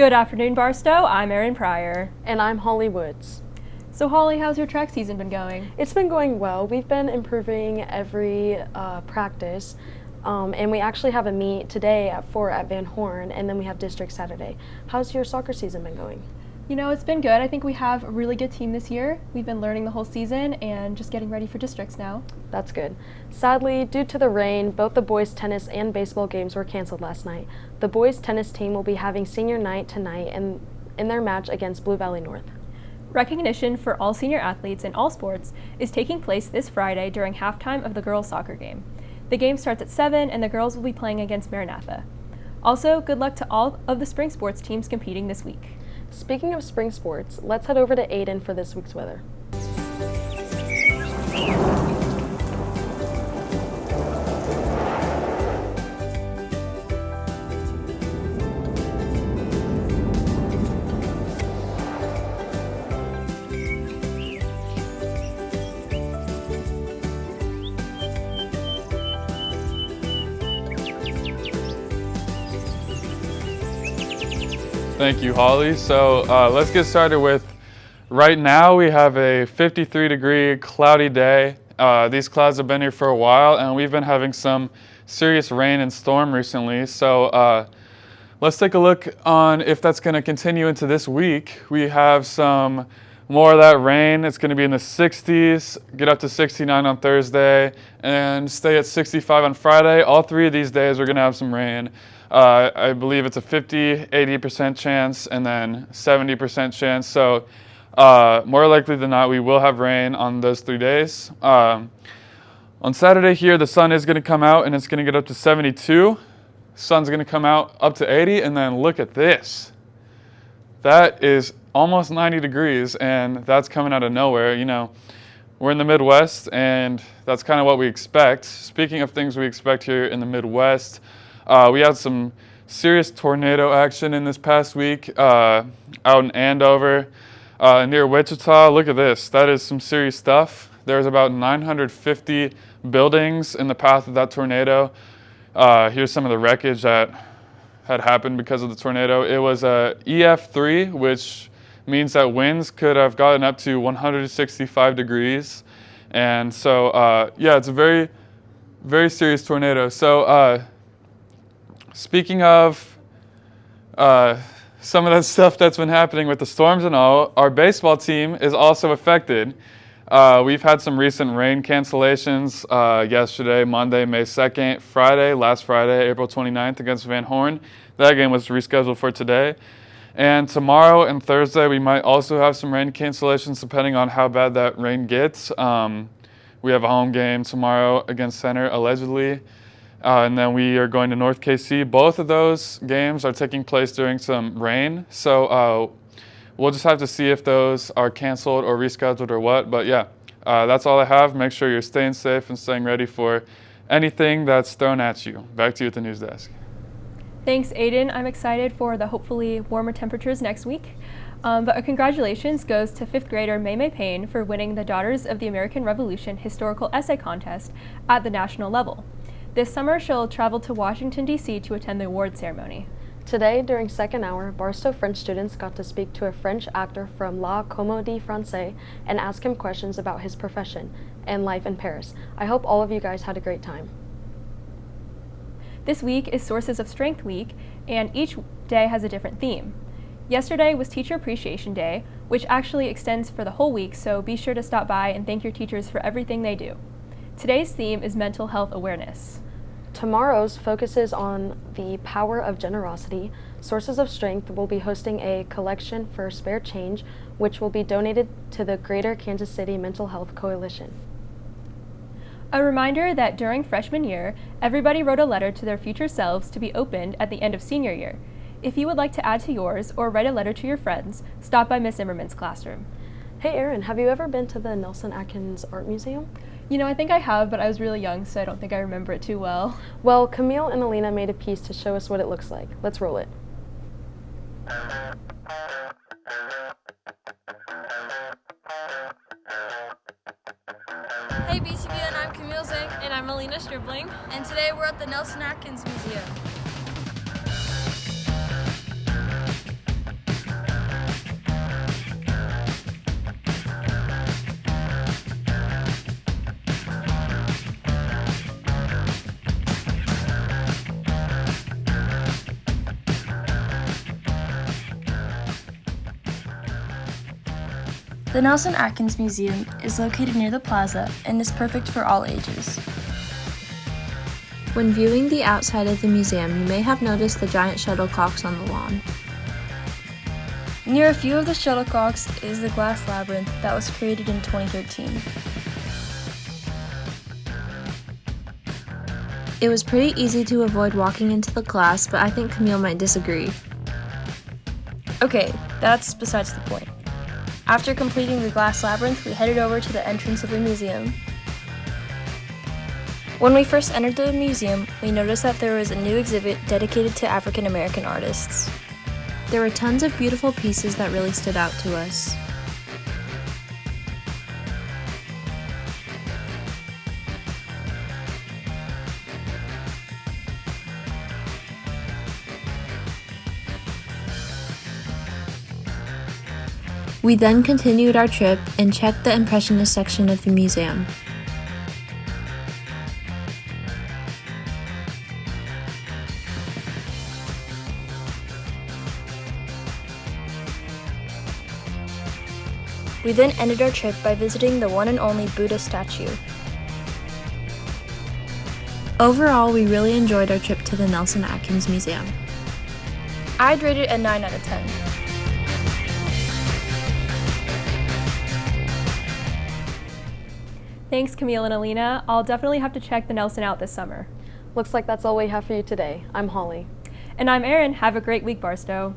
Good afternoon, Barstow. I'm Erin Pryor. And I'm Holly Woods. So Holly, how's your track season been going? It's been going well. We've been improving every practice, and we actually have a meet today at 4 at Van Horn, and then we have district Saturday. How's your soccer season been going? You know, it's been good. I think we have a really good team this year. We've been learning the whole season and just getting ready for districts now. That's good. Sadly, due to the rain, both the boys' tennis and baseball games were canceled last night. The boys' tennis team will be having senior night tonight in their match against Blue Valley North. Recognition for all senior athletes in all sports is taking place this Friday during halftime of the girls' soccer game. The game starts at 7 and the girls will be playing against Maranatha. Also, good luck to all of the spring sports teams competing this week. Speaking of spring sports, let's head over to Aiden for this week's weather. Thank you, Holly. So let's get started with, right now we have a 53-degree cloudy day. These clouds have been here for a while, and we've been having some serious rain and storm recently. So let's take a look on if that's going to continue into this week. We have some more of that rain. It's going to be in the 60s, get up to 69 on Thursday, and stay at 65 on Friday. All three of these days we're going to have some rain. I believe it's a 50, 80% chance, and then 70% chance. So more likely than not, we will have rain on those 3 days. On Saturday here, the sun is going to come out, and it's going to get up to 72. Sun's going to come out up to 80, and then look at this. That is almost 90 degrees, and that's coming out of nowhere. You know, we're in the Midwest, and that's kind of what we expect. Speaking of things we expect here in the Midwest, we had some serious tornado action in this past week out in Andover near Wichita. Look at this. That is some serious stuff. There's about 950 buildings in the path of that tornado. Here's some of the wreckage that had happened because of the tornado. It was a EF3, which means that winds could have gotten up to 165 degrees. And so, yeah, it's a very, very serious tornado. So, speaking of some of that stuff that's been happening with the storms and all, our baseball team is also affected. We've had some recent rain cancellations yesterday, Monday, May 2nd, last Friday, April 29th against Van Horn. That game was rescheduled for today. And tomorrow and Thursday, we might also have some rain cancellations depending on how bad that rain gets. We have a home game tomorrow against Center, allegedly. And then we are going to North KC. Both of those games are taking place during some rain. So we'll just have to see if those are canceled or rescheduled or what. But yeah, that's all I have. Make sure you're staying safe and staying ready for anything that's thrown at you. Back to you at the news desk. Thanks, Aiden. I'm excited for the hopefully warmer temperatures next week. But a congratulations goes to 5th grader May Payne for winning the Daughters of the American Revolution Historical Essay Contest at the national level. This summer, she'll travel to Washington, D.C. to attend the award ceremony. Today, during second hour, Barstow French students got to speak to a French actor from La Comédie Française and ask him questions about his profession and life in Paris. I hope all of you guys had a great time. This week is Sources of Strength Week, and each day has a different theme. Yesterday was Teacher Appreciation Day, which actually extends for the whole week, so be sure to stop by and thank your teachers for everything they do. Today's theme is mental health awareness. Tomorrow's focuses on the power of generosity. Sources of Strength will be hosting a collection for spare change, which will be donated to the Greater Kansas City Mental Health Coalition. A reminder that during freshman year, everybody wrote a letter to their future selves to be opened at the end of senior year. If you would like to add to yours or write a letter to your friends, stop by Miss Zimmerman's classroom. Hey Erin, have you ever been to the Nelson Atkins Art Museum? You know, I think I have, but I was really young, so I don't think I remember it too well. Well, Camille and Alina made a piece to show us what it looks like. Let's roll it. Hey BTVN, I'm Camille Zink. And I'm Alina Stribling. And today we're at the Nelson Atkins Museum. The Nelson Atkins Museum is located near the plaza and is perfect for all ages. When viewing the outside of the museum, you may have noticed the giant shuttlecocks on the lawn. Near a few of the shuttlecocks is the glass labyrinth that was created in 2013. It was pretty easy to avoid walking into the glass, but I think Camille might disagree. Okay, that's besides the point. After completing the glass labyrinth, we headed over to the entrance of the museum. When we first entered the museum, we noticed that there was a new exhibit dedicated to African American artists. There were tons of beautiful pieces that really stood out to us. We then continued our trip and checked the Impressionist section of the museum. We then ended our trip by visiting the one and only Buddha statue. Overall, we really enjoyed our trip to the Nelson Atkins Museum. I'd rate it a 9 out of 10. Thanks, Camille and Alina. I'll definitely have to check the Nelson out this summer. Looks like that's all we have for you today. I'm Holly. And I'm Erin. Have a great week, Barstow.